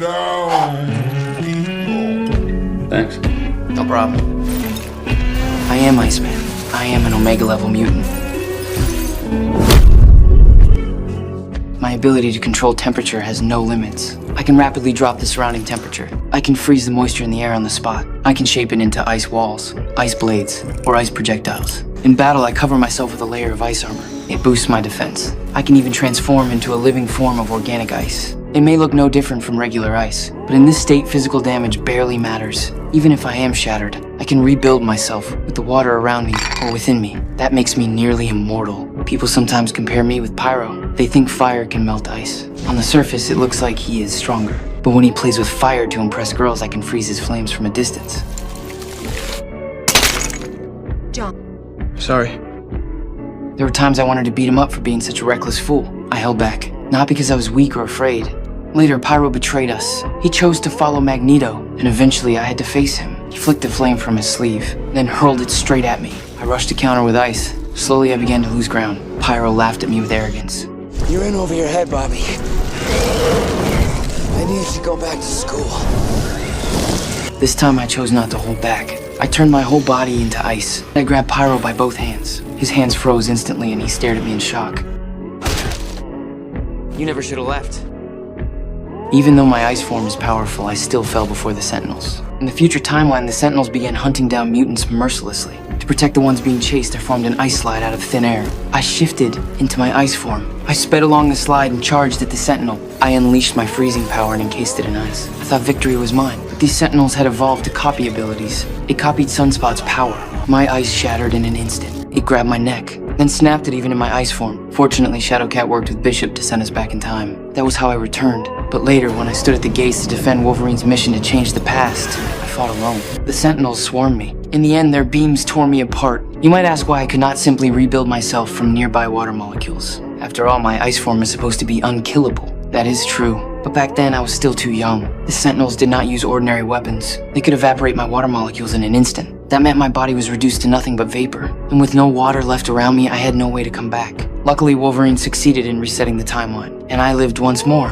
down, people. Thanks. No problem. I am Iceman. I am an Omega level mutant. My ability to control temperature has no limits. I can rapidly drop the surrounding temperature. I can freeze the moisture in the air on the spot. I can shape it into ice walls, ice blades, or ice projectiles. In battle, I cover myself with a layer of ice armor. It boosts my defense. I can even transform into a living form of organic ice. It may look no different from regular ice, but in this state, physical damage barely matters. Even if I am shattered, I can rebuild myself with the water around me or within me. That makes me nearly immortal. People sometimes compare me with Pyro. They think fire can melt ice. On the surface, it looks like he is stronger. But when he plays with fire to impress girls, I can freeze his flames from a distance. John. Sorry. There were times I wanted to beat him up for being such a reckless fool. I held back, not because I was weak or afraid. Later, Pyro betrayed us. He chose to follow Magneto, and eventually I had to face him. He flicked a flame from his sleeve, then hurled it straight at me. I rushed to counter with ice. Slowly, I began to lose ground. Pyro laughed at me with arrogance. You're in over your head, Bobby. Maybe you should go back to school. This time, I chose not to hold back. I turned my whole body into ice. I grabbed Pyro by both hands. His hands froze instantly, and he stared at me in shock. You never should have left. Even though my ice form is powerful, I still fell before the Sentinels. In the future timeline, the Sentinels began hunting down mutants mercilessly. To protect the ones being chased, I formed an ice slide out of thin air. I shifted into my ice form. I sped along the slide and charged at the Sentinel. I unleashed my freezing power and encased it in ice. I thought victory was mine, but these Sentinels had evolved to copy abilities. It copied Sunspot's power. My ice shattered in an instant. It grabbed my neck, then snapped it even in my ice form. Fortunately, Shadowcat worked with Bishop to send us back in time. That was how I returned. But later, when I stood at the gates to defend Wolverine's mission to change the past, I fought alone. The Sentinels swarmed me. In the end, their beams tore me apart. You might ask why I could not simply rebuild myself from nearby water molecules. After all, my ice form is supposed to be unkillable. That is true. But back then, I was still too young. The Sentinels did not use ordinary weapons. They could evaporate my water molecules in an instant. That meant my body was reduced to nothing but vapor. And with no water left around me, I had no way to come back. Luckily, Wolverine succeeded in resetting the timeline, and I lived once more.